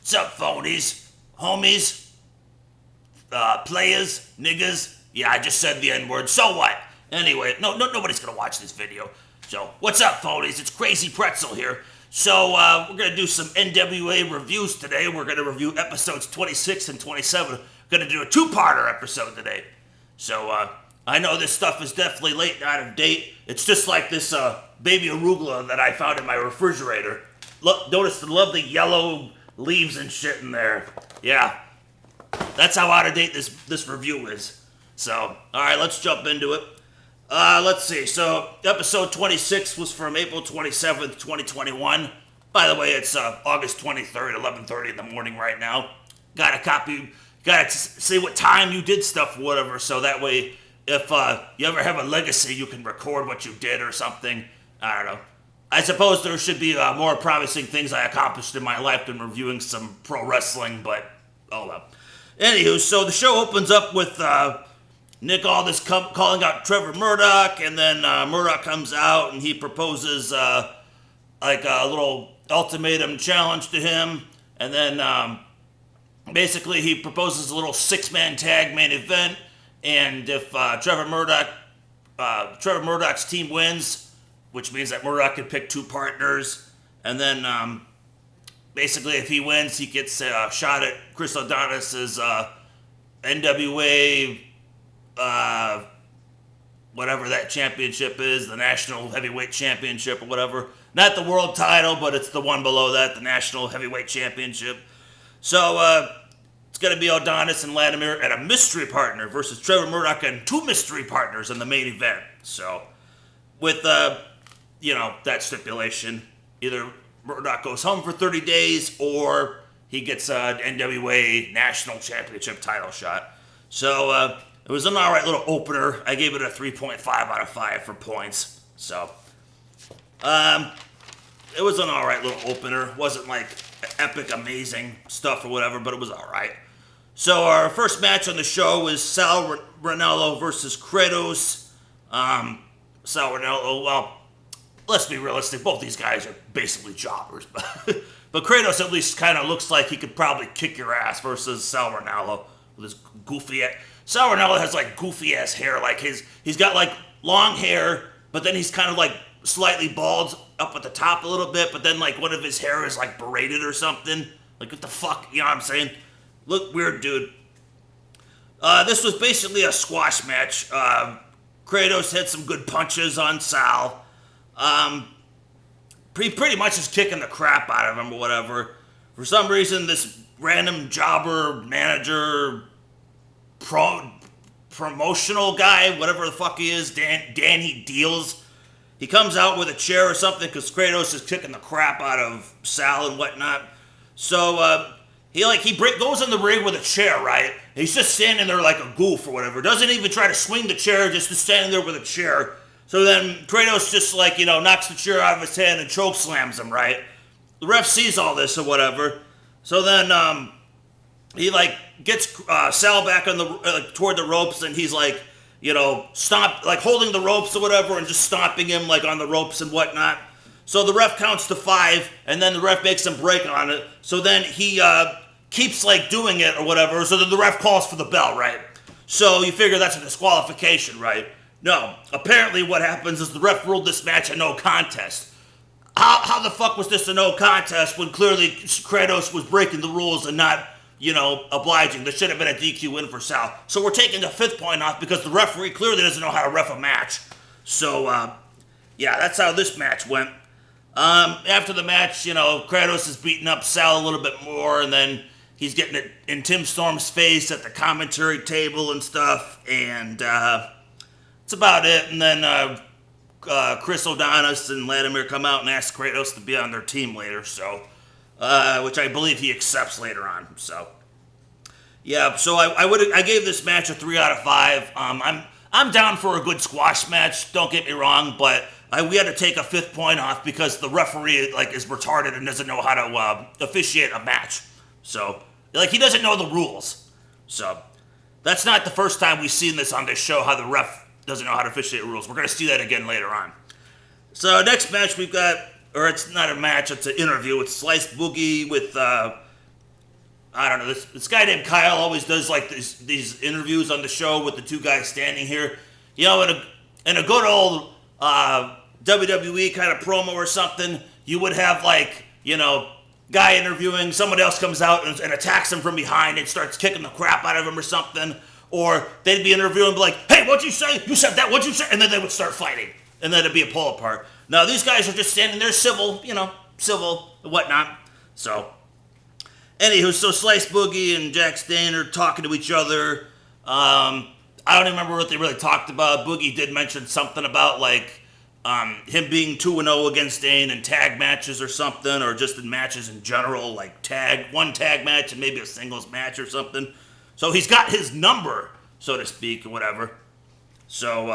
What's up, phonies? Homies? Players? Niggas? Yeah, I just said the N-word, so what? Anyway, nobody's gonna watch this video. So, what's up, phonies? It's Crazy Pretzel here. So, we're gonna do some NWA reviews today. We're gonna review episodes 26 and 27. We're gonna do a two-parter episode today. So, I know this stuff is definitely late and out of date. It's just like this, baby arugula that I found in my refrigerator. Look, notice the lovely yellow leaves and shit in there. Yeah. That's how out of date this review is. So, alright, let's jump into it. Let's see. So, episode 26 was from April 27th, 2021. By the way, it's August 23rd, 11:30 in the morning right now. Gotta see what time you did stuff, whatever, so that way, if you ever have a legacy, you can record what you did or something. I don't know. I suppose there should be more promising things I accomplished in my life than reviewing some pro wrestling, but oh well. Anywho, so the show opens up with Nick Aldis calling out Trevor Murdoch, and then Murdoch comes out and he proposes like a little ultimatum challenge to him, and then basically he proposes a little six-man tag main event, and if Trevor Murdoch's team wins, which means that Murdoch can pick two partners, and then basically if he wins, he gets a shot at Chris Adonis's NWA, whatever that championship is, the National Heavyweight Championship or whatever. Not the world title, but it's the one below that, the National Heavyweight Championship. So it's going to be Adonis and Latimer and a mystery partner versus Trevor Murdoch and two mystery partners in the main event. So with that stipulation, either Murdoch goes home for 30 days or he gets an NWA National Championship title shot. So it was an alright little opener. I gave it a 3.5 out of 5 for points. So it was an alright little opener. Wasn't like epic, amazing stuff or whatever, but it was alright. So our first match on the show was Sal Ranallo versus Kratos. Sal Ranallo, well, let's be realistic, both these guys are basically jobbers, but Kratos at least kind of looks like he could probably kick your ass versus Sal Ranallo with his goofy ass. Sal Ranallo has like goofy ass hair, like he's got like long hair, but then he's kind of like slightly bald up at the top a little bit, but then like one of his hair is like braided or something. Like what the fuck, you know what I'm saying? Look weird, dude. This was basically a squash match. Kratos had some good punches on Sal. Pretty much just kicking the crap out of him or whatever. For some reason, this random jobber, manager, promotional guy, whatever the fuck he is, Danny Deals, he comes out with a chair or something because Kratos is kicking the crap out of Sal and whatnot. So, he goes in the ring with a chair, right? He's just standing there like a goof or whatever. Doesn't even try to swing the chair, just standing there with a chair. So then Kratos just knocks the chair out of his hand and choke slams him, right? The ref sees all this or whatever. So then he gets Sal back on the toward the ropes, and he's holding the ropes or whatever and just stomping him on the ropes and whatnot. So the ref counts to 5, and then the ref makes him break on it. So then he keeps doing it or whatever. So then the ref calls for the bell, right? So you figure that's a disqualification, right? No, apparently what happens is the ref ruled this match a no contest. How the fuck was this a no contest when clearly Kratos was breaking the rules and not, obliging? There should have been a DQ win for Sal. So we're taking a 5th point off because the referee clearly doesn't know how to ref a match. So, yeah, that's how this match went. After the match, Kratos is beating up Sal a little bit more, and then he's getting it in Tim Storm's face at the commentary table and stuff, and that's about it. And then Chris Adonis and Latimer come out and ask Kratos to be on their team later, so which I believe he accepts later on. So yeah, so I gave this match a 3 out of 5. I'm down for a good squash match. Don't get me wrong, but we had to take a 5th point off because the referee is retarded and doesn't know how to officiate a match. So he doesn't know the rules. So that's not the first time we've seen this on this show, how the ref doesn't know how to officiate rules. We're going to see that again later on. So next match we've got, or it's not a match, it's an interview. It's Slice Boogie with I don't know, this guy named Kyle always does like these interviews on the show with the two guys standing here. You know, in a good old WWE kind of promo or something, you would have like, you know, guy interviewing, someone else comes out and attacks him from behind and starts kicking the crap out of him or something. Or they'd be interviewing and be like, hey, what'd you say? You said that, what'd you say? And then they would start fighting. And then it'd be a pull apart. Now, these guys are just standing there civil, you know, civil and whatnot. So, anywho, so Slice Boogie and Jack Stain are talking to each other. I don't even remember what they really talked about. Boogie did mention something about, like, him being 2-0 against Stain in tag matches or something, or just in matches in general, like one tag match and maybe a singles match or something. So he's got his number, so to speak, or whatever. So,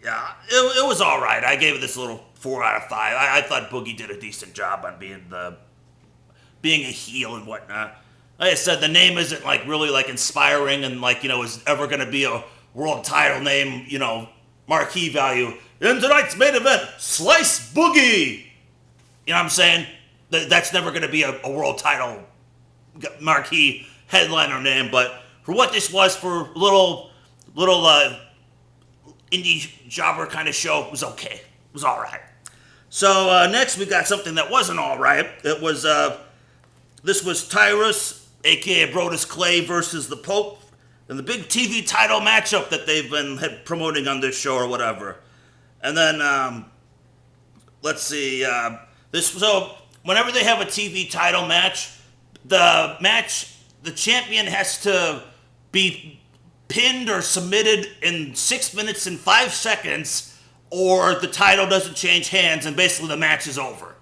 yeah, it was all right. I gave it this little 4 out of 5. I thought Boogie did a decent job on being a heel and whatnot. Like I said, the name isn't like really like inspiring and like, you know, is ever going to be a world title name, you know, marquee value. In tonight's main event, Slice Boogie. You know what I'm saying? That's never going to be a world title marquee headliner name, but for what this was, for a little indie jobber kind of show, it was okay. It was all right. So next we got something that wasn't all right. It was this was Tyrus, aka Brodus Clay, versus the Pope, in the big TV title matchup that they've been promoting on this show or whatever. And then let's see, so whenever they have a TV title match, the champion has to be pinned or submitted in 6 minutes and 5 seconds, or the title doesn't change hands and basically the match is over.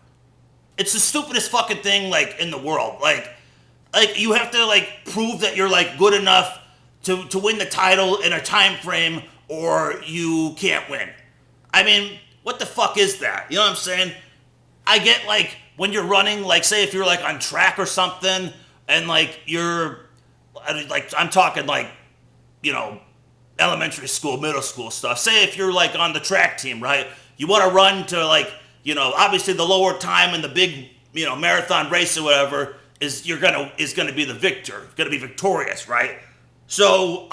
It's the stupidest fucking thing, like, in the world. Like you have to, like, prove that you're, like, good enough to win the title in a time frame, or you can't win. I mean, what the fuck is that? You know what I'm saying? I get, like, when you're running, like, say if you're, like, on track or something, and, like, I'm talking, like, you know, elementary school, middle school stuff. Say if you're, like, on the track team, right? You want to run to, like, you know, obviously the lower time in the big, you know, marathon race or whatever is gonna be the victor, gonna be victorious, right? So,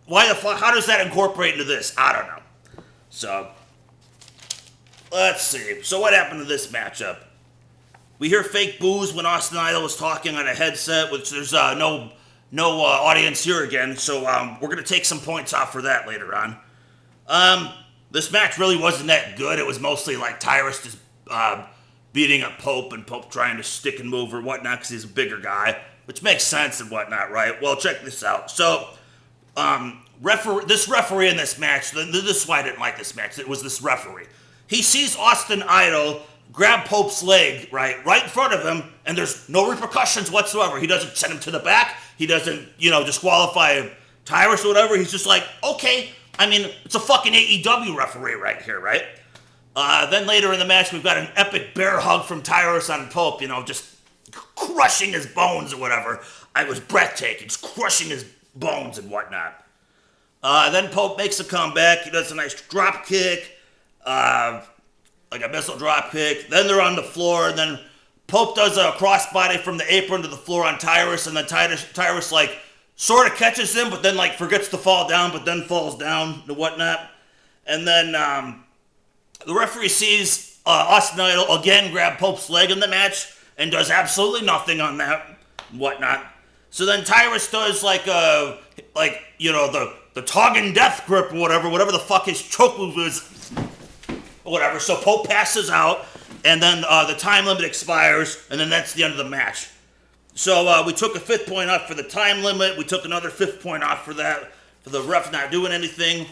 why the fuck, how does that incorporate into this? I don't know. So, let's see. So what happened to this matchup? We hear fake boos when Austin Idol was talking on a headset, which there's no audience here again, so we're going to take some points off for that later on. This match really wasn't that good. It was mostly like Tyrus just beating up Pope and Pope trying to stick and move or whatnot because he's a bigger guy, which makes sense and whatnot, right? Well, check this out. So, this referee in this match, this is why I didn't like this match. It was this referee. He sees Austin Idol grab Pope's leg, right in front of him, and there's no repercussions whatsoever. He doesn't send him to the back. He doesn't, you know, disqualify Tyrus or whatever. He's just like, okay. I mean, it's a fucking AEW referee right here, right? Then later in the match, we've got an epic bear hug from Tyrus on Pope, you know, just crushing his bones or whatever. It was breathtaking, just crushing his bones and whatnot. Then Pope makes a comeback. He does a nice drop kick, like a missile drop kick. Then they're on the floor, and then Pope does a crossbody from the apron to the floor on Tyrus, and then Tyrus like sort of catches him, but then like forgets to fall down, but then falls down and whatnot. And then the referee sees Austin Idol again grab Pope's leg in the match and does absolutely nothing on that and whatnot. So then Tyrus does like you know, the Tongan death grip or whatever the fuck his choke move is, or whatever. So Pope passes out, and then the time limit expires, and then that's the end of the match. So we took a 5th point off for the time limit. We took another 5th point off for that, for the ref not doing anything,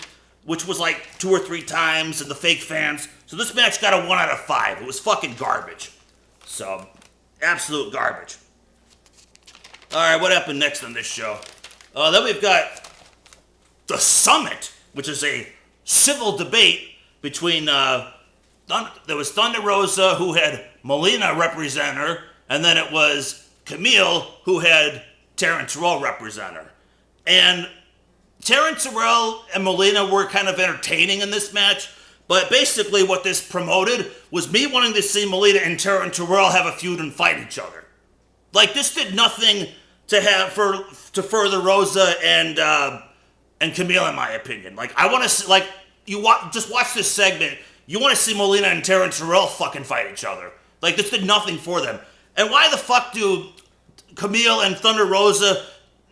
which was like 2 or 3 times, and the fake fans. So this match got a 1 out of 5. It was fucking garbage. So, absolute garbage. Alright, what happened next on this show? Then we've got The Summit, which is a civil debate between, there was Thunder Rosa, who had Melina represent her, and then it was Camille, who had Terrence Terrell represent her. And Terrence Terrell and Melina were kind of entertaining in this match, but basically what this promoted was me wanting to see Melina and Terrence Terrell have a feud and fight each other. Like, this did nothing to further Rosa and Camille, in my opinion. Like, I want to see, like, just watch this segment. You want to see Molina and Terrence Terrell fucking fight each other. Like, this did nothing for them. And why the fuck do Camille and Thunder Rosa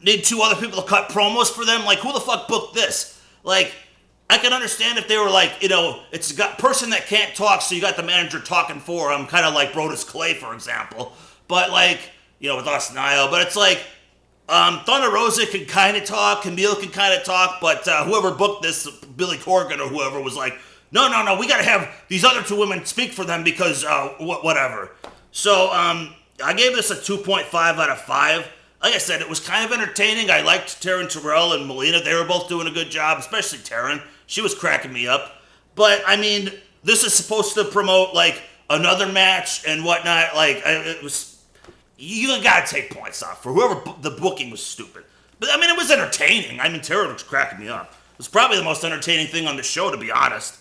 need two other people to cut promos for them? Like, who the fuck booked this? Like, I can understand if they were like, you know, it's a person that can't talk, so you got the manager talking for him, kind of like Brodus Clay, for example. But, like, you know, with Austin Idol. But it's like, Thunder Rosa can kind of talk, Camille can kind of talk, but whoever booked this, Billy Corgan or whoever, was like, no, we gotta have these other two women speak for them because whatever. So I gave this a 2.5 out of 5. Like I said, it was kind of entertaining. I liked Taryn Terrell and Molina. They were both doing a good job, especially Taryn. She was cracking me up. But, I mean, this is supposed to promote, like, another match and whatnot. Like, it was... You gotta take points off. For whoever... The booking was stupid. But, I mean, it was entertaining. I mean, Taryn was cracking me up. It was probably the most entertaining thing on the show, to be honest.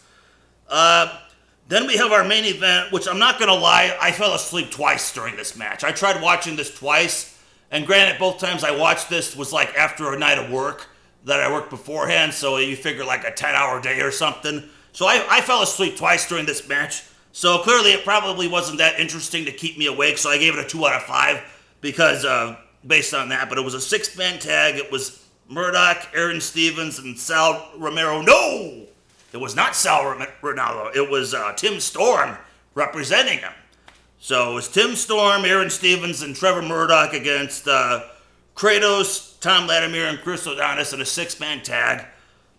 Then we have our main event, which I'm not gonna lie, I fell asleep twice during this match. I tried watching this twice, and granted, both times I watched this was like after a night of work that I worked beforehand, so you figure like a 10-hour day or something. So I fell asleep twice during this match, so clearly it probably wasn't that interesting to keep me awake, so I gave it a 2 out of 5 because based on that, but it was a 6-man tag. It was Murdoch, Aaron Stevens, and Sal Romero. No! It was not Sal Ronaldo. It was Tim Storm representing him. So it was Tim Storm, Aaron Stevens, and Trevor Murdoch against Kratos, Tom Latimer, and Chris Adonis in a 6-man tag.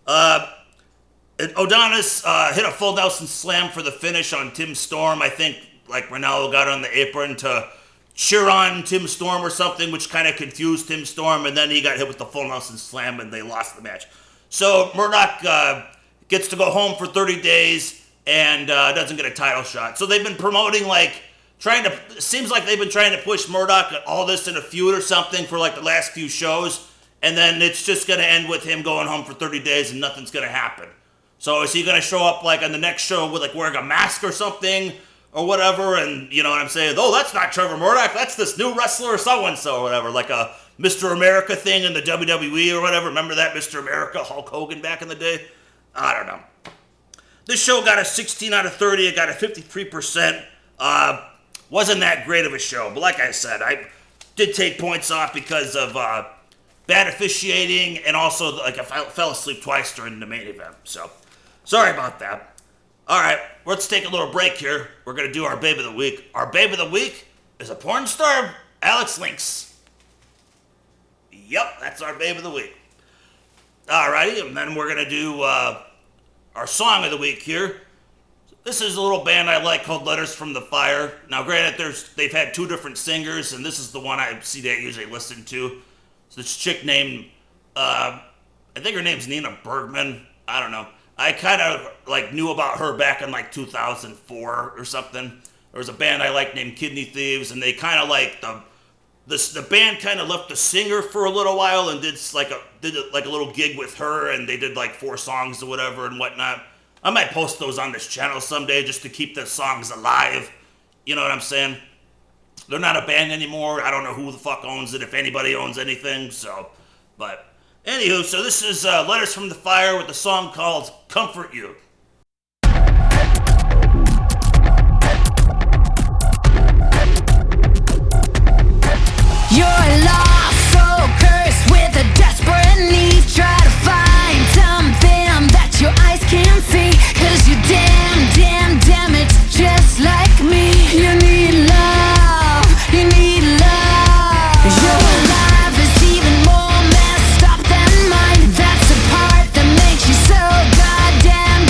And Adonis hit a full Nelson slam for the finish on Tim Storm. I think like Ronaldo got on the apron to cheer on Tim Storm or something, which kind of confused Tim Storm, and then he got hit with the full Nelson slam and they lost the match. So Murdoch gets to go home for 30 days and doesn't get a title shot. So they've been promoting, like, seems like they've been trying to push Murdoch all this in a feud or something for like the last few shows, and then it's just going to end with him going home for 30 days and nothing's going to happen. So is he going to show up like on the next show with like wearing a mask or something or whatever, and you know what I'm saying? Oh, that's not Trevor Murdoch, that's this new wrestler so-and-so or whatever, like a Mr. America thing in the WWE or whatever. Remember that Mr. America, Hulk Hogan back in the day? I don't know. This show got a 16 out of 30. It got a 53%. Wasn't that great of a show. But like I said, I did take points off because of bad officiating. And also, like, I fell asleep twice during the main event. So, sorry about that. All right, let's take a little break here. We're going to do our Babe of the Week. Our Babe of the Week is a porn star, Alex Lynx. Yep, that's our Babe of the Week. Alrighty, and then we're going to do our Song of the Week here. This is a little band I like called Letters from the Fire. Now, granted, they've had 2 different singers, and this is the one I see they usually listen to. It's this chick named, I think her name's Nina Bergman. I don't know. I kind of like knew about her back in like 2004 or something. There was a band I liked named Kidney Thieves, and they kind of like the band kind of left the singer for a little while and did like a little gig with her, and they did like 4 songs or whatever and whatnot. I might post those on this channel someday just to keep the songs alive. You know what I'm saying? They're not a band anymore. I don't know who the fuck owns it, if anybody owns anything. So, but anywho, so this is Letters from the Fire with a song called Comfort You. You're lost, so cursed with a desperate need. Try to find something that your eyes can't see. 'Cause you're damn it, just like me. You need love, you need love. Your life is even more messed up than mine. That's the part that makes you so goddamn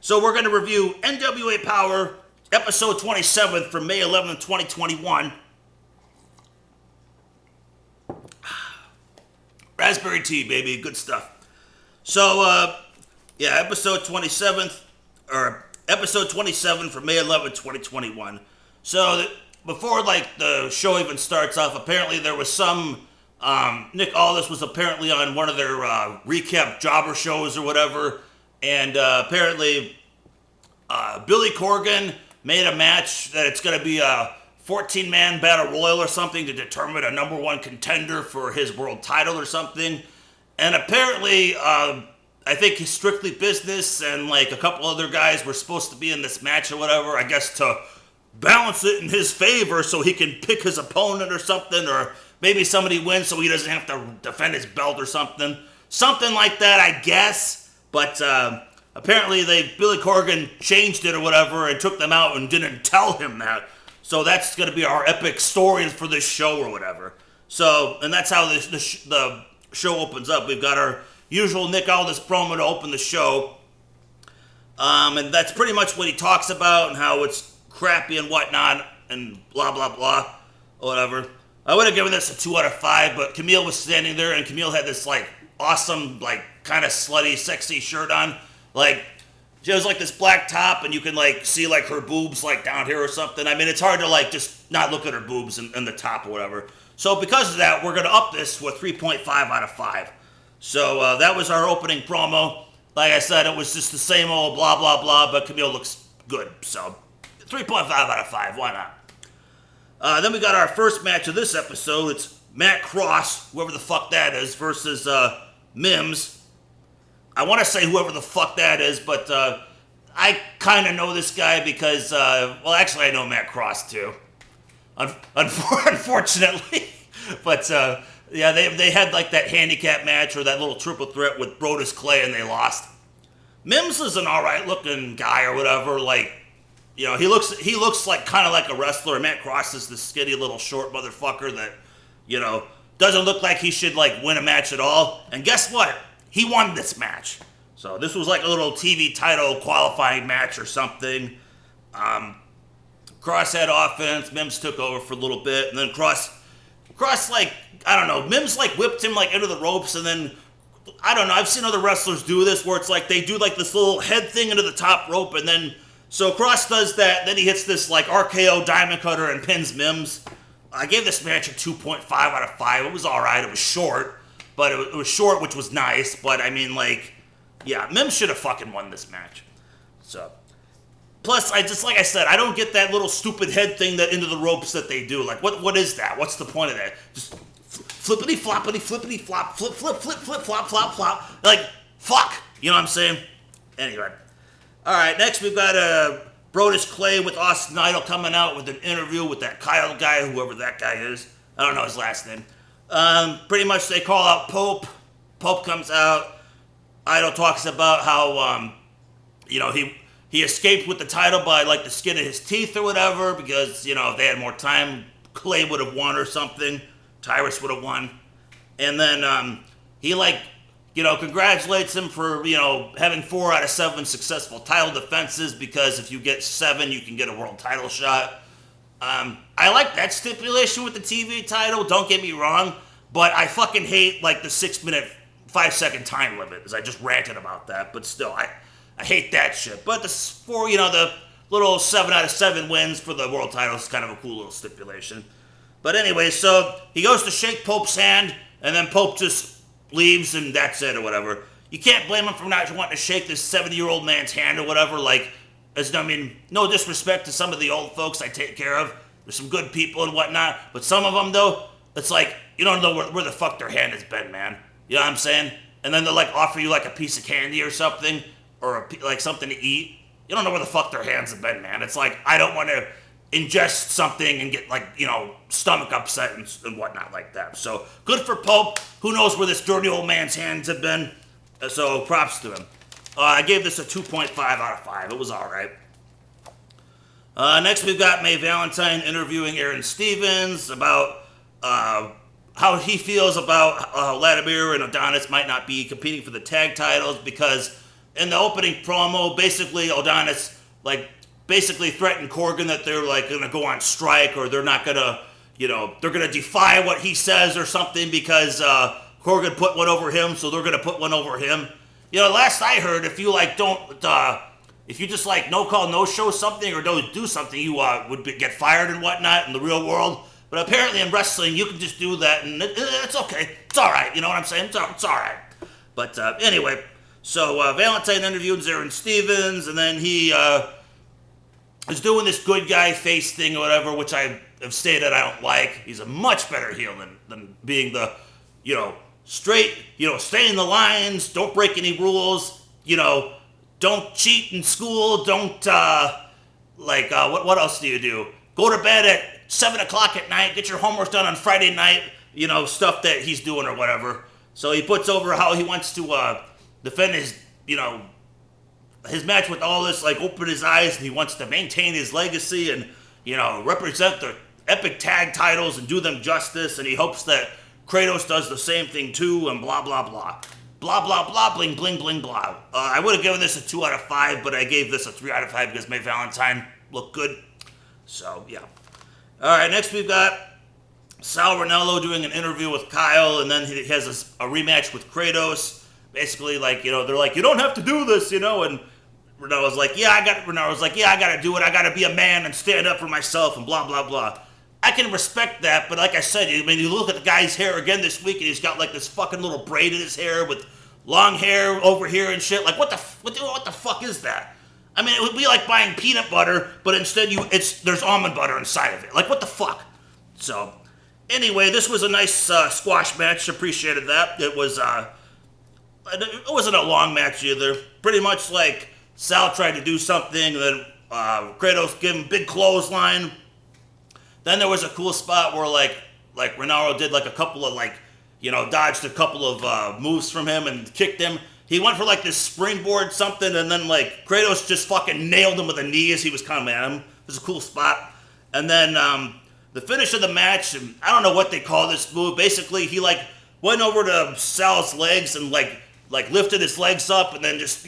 So we're going to review NWA Powerrr, episode 27 from May 11th, 2021. Raspberry tea, baby. Good stuff. So, episode 27 from May 11th, 2021. So, before, the show even starts off, apparently there was some, Nick Aldis was apparently on one of their, recap jobber shows or whatever, and, apparently, Billy Corgan made a match that it's going to be a 14-man battle royal or something to determine a number one contender for his world title or something. And apparently, I think his Strictly Business and a couple other guys were supposed to be in this match or whatever, I guess to balance it in his favor so he can pick his opponent or something, or maybe somebody wins so he doesn't have to defend his belt or something. Something like that, I guess. But apparently Billy Corgan changed it or whatever and took them out and didn't tell him that. So that's going to be our epic story for this show or whatever. So, and that's how the show opens up. We've got our usual Nick Aldis promo to open the show. And that's pretty much what he talks about and how it's crappy and whatnot and blah, blah, blah, or whatever. I would have given this a 2 out of 5, but Camille was standing there and Camille had this, awesome, kind of slutty, sexy shirt on. She has this black top and you can see her boobs down here or something. I mean, it's hard to just not look at her boobs and the top or whatever. So because of that, we're going to up this to a 3.5 out of 5. So that was our opening promo. Like I said, it was just the same old blah, blah, blah, but Camille looks good. So 3.5 out of 5, why not? Then we got our first match of this episode. It's Matt Cross, whoever the fuck that is, versus Mims. I want to say whoever the fuck that is, but I kind of know this guy because, actually I know Matt Cross too, unfortunately. But they had that handicap match or that little triple threat with Brodus Clay and they lost. Mims is an alright looking guy or whatever. He looks kind of like a wrestler. Matt Cross is the skinny little short motherfucker that, doesn't look like he should win a match at all. And guess what? He won this match. So this was a little TV title qualifying match or something. Cross had offense. Mims took over for a little bit. And then Cross I don't know. Mims whipped him into the ropes. And then, I don't know. I've seen other wrestlers do this where it's they do this little head thing into the top rope. And then, so Cross does that. Then he hits this RKO diamond cutter and pins Mims. I gave this match a 2.5 out of 5. It was alright. It was short. But it was short, which was nice. But, I mean, Mims should have fucking won this match. So. Plus, like I said, I don't get that little stupid head thing that into the ropes that they do. What is that? What's the point of that? Just flippity-floppity, flippity-flop, flip, flip, flip, flip, flop, flop, flop. Fuck. You know what I'm saying? Anyway. Alright, next we've got Brodus Clay with Austin Idol coming out with an interview with that Kyle guy, whoever that guy is. I don't know his last name. Pretty much they call out Pope. Pope comes out. Idol talks about how, he escaped with the title by the skin of his teeth or whatever because, if they had more time, Clay would have won or something. Tyrus would have won. And then he congratulates him for, having 4 out of 7 successful title defenses because if you get 7, you can get a world title shot. I like that stipulation with the TV title, don't get me wrong, but I fucking hate the 6-minute, 5-second time limit, as I just ranted about that, but still, I hate that shit. But the little 7 out of 7 wins for the world title is kind of a cool little stipulation. But anyway, so he goes to shake Pope's hand, and then Pope just leaves, and that's it or whatever. You can't blame him for not wanting to shake this 70-year-old man's hand or whatever, no disrespect to some of the old folks I take care of. There's some good people and whatnot. But some of them, though, it's you don't know where the fuck their hand has been, man. You know what I'm saying? And then they'll, offer you, a piece of candy or something. Or, something to eat. You don't know where the fuck their hands have been, man. It's I don't want to ingest something and get, stomach upset and whatnot like that. So, good for Pope. Who knows where this dirty old man's hands have been. So, props to him. I gave this a 2.5 out of 5. It was alright. Next, we've got Mae Valentine interviewing Aaron Stevens about how he feels about Vladimir and Adonis might not be competing for the tag titles because in the opening promo, basically Adonis like basically threatened Corgan that they're like gonna go on strike, or they're not gonna, they're gonna defy what he says or something because Corgan put one over him, so they're gonna put one over him. Last I heard, if you like don't, if you just like no call, no show something or don't do something, you get fired and whatnot in the real world. But apparently in wrestling, you can just do that and it's okay. It's all right. You know what I'm saying? It's all right. But anyway, so Valentine interviewed Aaron Stevens, and then he is doing this good guy face thing or whatever, which I have stated I don't like. He's a much better heel than being the, straight, stay in the lines, don't break any rules, don't cheat in school, don't, what else do you do? Go to bed at 7 o'clock at night, get your homework done on Friday night, stuff that he's doing or whatever. So he puts over how he wants to defend his, his match with all this, like open his eyes, and he wants to maintain his legacy and, represent the epic tag titles and do them justice, and he hopes that Kratos does the same thing too, and blah, blah, blah. Blah, blah, blah, bling, bling, bling, blah. I would have given this a 2 out of 5, but I gave this a 3 out of 5 because May Valentine looked good. So, yeah. All right, next we've got Sal Ranallo doing an interview with Kyle, and then he has a rematch with Kratos. Basically, like, they're like, you don't have to do this, and Ranallo's like, yeah, I got to do it. I got to be a man and stand up for myself and blah, blah, blah. I can respect that, but like I said, you look at the guy's hair again this week, and he's got like this fucking little braid in his hair with long hair over here and shit. Like, what the fuck is that? I mean, it would be like buying peanut butter, but instead there's almond butter inside of it. Like, what the fuck? So, anyway, this was a nice squash match. Appreciated that. It wasn't a long match either. Pretty much like Sal tried to do something, and then Kratos gave him a big clothesline. Then there was a cool spot where like Ranallo did like a couple of dodged a couple of moves from him and kicked him. He went for like this springboard something, and then like Kratos just fucking nailed him with a knee as he was coming at him. It was a cool spot. And then the finish of the match, and I don't know what they call this move. Basically, he like went over to Sal's legs and like lifted his legs up, and then just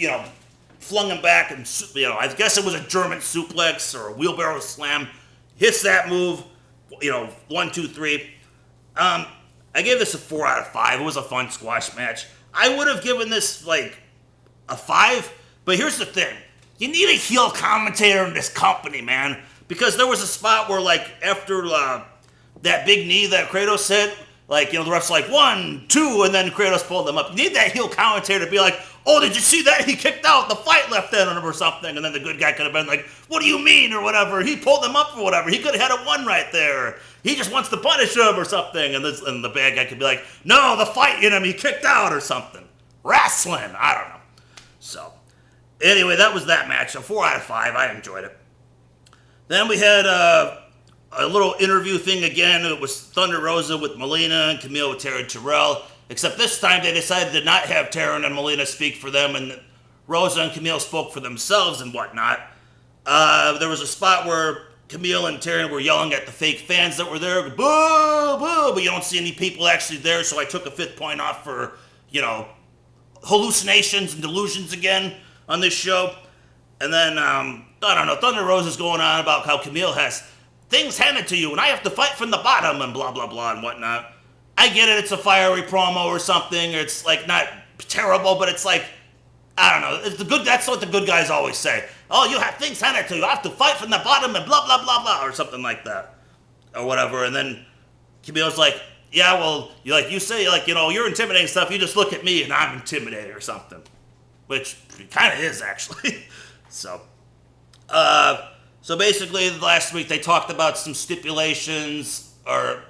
flung him back, and I guess it was a German suplex or a wheelbarrow slam. Hits that move, 1, 2, 3. I gave this a 4 out of 5. It was a fun squash match. I would have given this like a 5, but here's the thing. You need a heel commentator in this company, man. Because there was a spot where like after that big knee that Kratos hit, the ref's like 1, 2, and then Kratos pulled them up. You need that heel commentator to be like, oh, did you see that? He kicked out. The fight left in on him or something. And then the good guy could have been like, what do you mean or whatever? He pulled them up or whatever. He could have had a 1 right there. He just wants to punish him or something. And the bad guy could be like, no, the fight in him, he kicked out or something. Wrestling. I don't know. So, anyway, that was that match. A 4 out of 5. I enjoyed it. Then we had a little interview thing again. It was Thunder Rosa with Melina and Camille with Taryn Terrell. Except this time they decided to not have Taryn and Melina speak for them, and Rosa and Camille spoke for themselves and whatnot. There was a spot where Camille and Taryn were yelling at the fake fans that were there, boo, boo, but you don't see any people actually there, so I took a 5th point off for, hallucinations and delusions again on this show. And then, I don't know, Thunder Rosa's going on about how Camille has things handed to you, and I have to fight from the bottom, and blah, blah, blah, and whatnot. I get it, it's a fiery promo or something, or it's like not terrible, but it's like, I don't know, it's that's what the good guys always say. Oh, you have things handed to you, I have to fight from the bottom and blah, blah, blah, blah, or something like that. Or whatever, and then Camille's like, yeah, well, you say, you're intimidating stuff, you just look at me and I'm intimidated or something. Which it kind of is, actually. So basically, last week they talked about some stipulations, or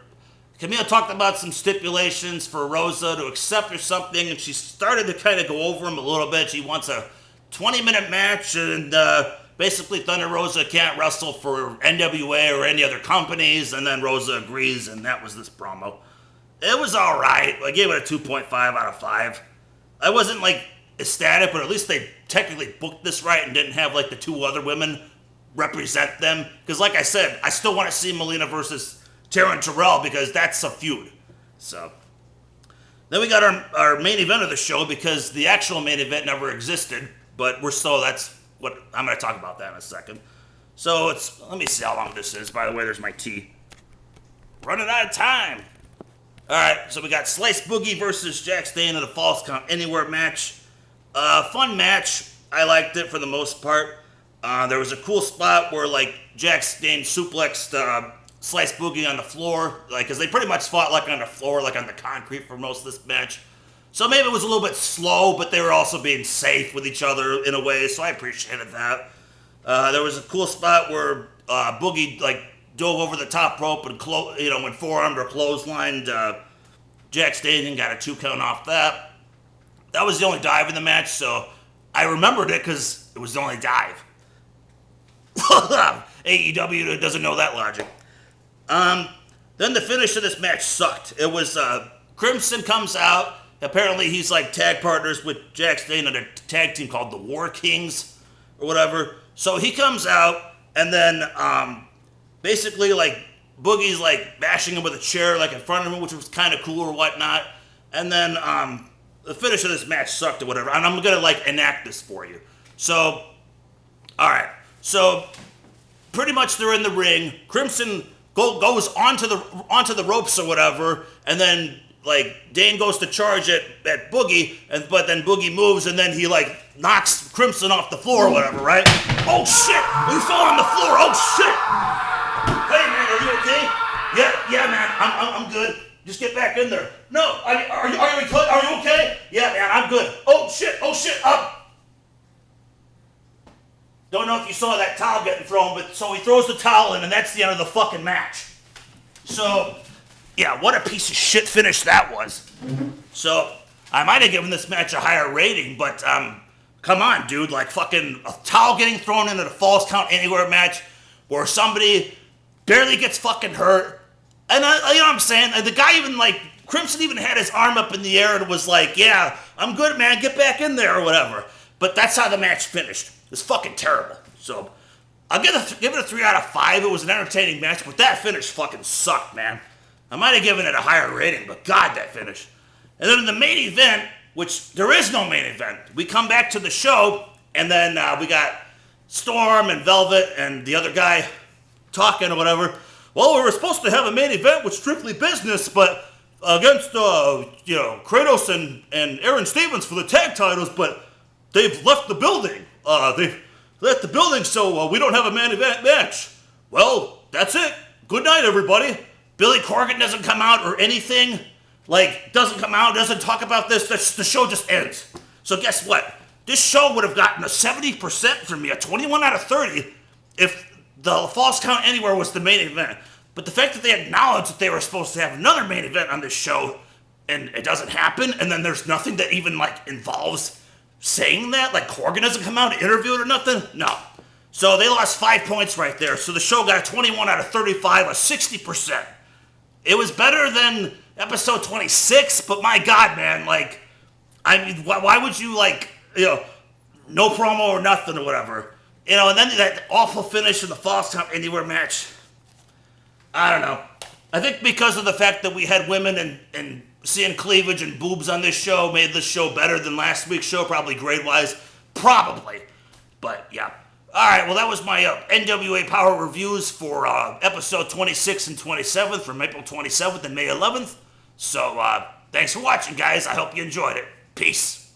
Camille talked about some stipulations for Rosa to accept or something, and she started to kind of go over them a little bit. She wants a 20-minute match, and basically Thunder Rosa can't wrestle for NWA or any other companies, and then Rosa agrees, and that was this promo. It was all right. I gave it a 2.5 out of 5. I wasn't, ecstatic, but at least they technically booked this right and didn't have, the 2 other women represent them. Because, like I said, I still want to see Melina versus Taryn Terrell, because that's a feud. So, then we got our main event of the show, because the actual main event never existed. but that's what I'm going to talk about that in a second. So let me see how long this is. By the way, there's my tea. Running out of time. All right, so we got Slice Boogie versus Jack Stane in a Falls Count Anywhere match. Fun match. I liked it for the most part. There was a cool spot where like Jack Stane suplexed Slice Boogie on the floor, like because they pretty much fought like on the floor, like on the concrete for most of this match. So maybe it was a little bit slow, but they were also being safe with each other in a way, so I appreciated that. There was a cool spot where Boogie like dove over the top rope and went forearmed or clotheslined Jack Stane and got a 2 count off that. That was the only dive in the match, so I remembered it because it was the only dive. AEW doesn't know that logic. Then the finish of this match sucked. It was Crimson comes out. Apparently he's like tag partners with Jack Stane on a tag team called the War Kings or whatever. So he comes out and then basically like Boogie's like bashing him with a chair like in front of him, which was kind of cool or whatnot. And then the finish of this match sucked or whatever. And I'm gonna like enact this for you. So, all right. So pretty much they're in the ring. Crimson goes onto the ropes or whatever, and then like Dane goes to charge at Boogie, but then Boogie moves and then he like knocks Crimson off the floor or whatever, right? Oh shit! You fell on the floor. Oh shit! Hey man, are you okay? Yeah man, I'm good. Just get back in there. No, are you okay? Yeah man, I'm good. Oh shit! Up. Don't know if you saw that towel getting thrown, but so he throws the towel in, and that's the end of the fucking match. So, yeah, what a piece of shit finish that was. So, I might have given this match a higher rating, but, come on, dude. Like, fucking a towel getting thrown into the Falls Count Anywhere match where somebody barely gets fucking hurt. And, you know what I'm saying? And the guy even, like, Crimson even had his arm up in the air and was like, yeah, I'm good, man. Get back in there or whatever. But that's how the match finished. It's fucking terrible. So, I'll give it a 3 out of 5. It was an entertaining match, but that finish fucking sucked, man. I might have given it a higher rating, but God, that finish. And then in the main event, which there is no main event, we come back to the show, and then we got Storm and Velvet and the other guy talking or whatever. Well, we were supposed to have a main event with Strictly Business, but against, Kratos and Aaron Stevens for the tag titles, but they've left the building. They've left the building, so we don't have a main event match. Well, that's it. Good night, everybody. Billy Corgan doesn't come out or anything. Like, doesn't come out, doesn't talk about this. The show just ends. So guess what? This show would have gotten a 70% from me, a 21 out of 30, if the Falls Count Anywhere was the main event. But the fact that they acknowledged that they were supposed to have another main event on this show, and it doesn't happen, and then there's nothing that even, like, involves saying that, like Corgan doesn't come out and interview it or nothing? No. So they lost 5 points right there. So the show got a 21 out of 35, a 60%. It was better than episode 26, but my God, man, like, I mean, why would you, like, no promo or nothing or whatever? And then that awful finish in the Falls Count Anywhere match. I don't know. I think because of the fact that we had women and seeing cleavage and boobs on this show made this show better than last week's show, probably grade-wise. Probably. But, yeah. Alright, well, that was my NWA Powerrr reviews for episode 26 and 27 from April 27th and May 11th. So, thanks for watching, guys. I hope you enjoyed it. Peace.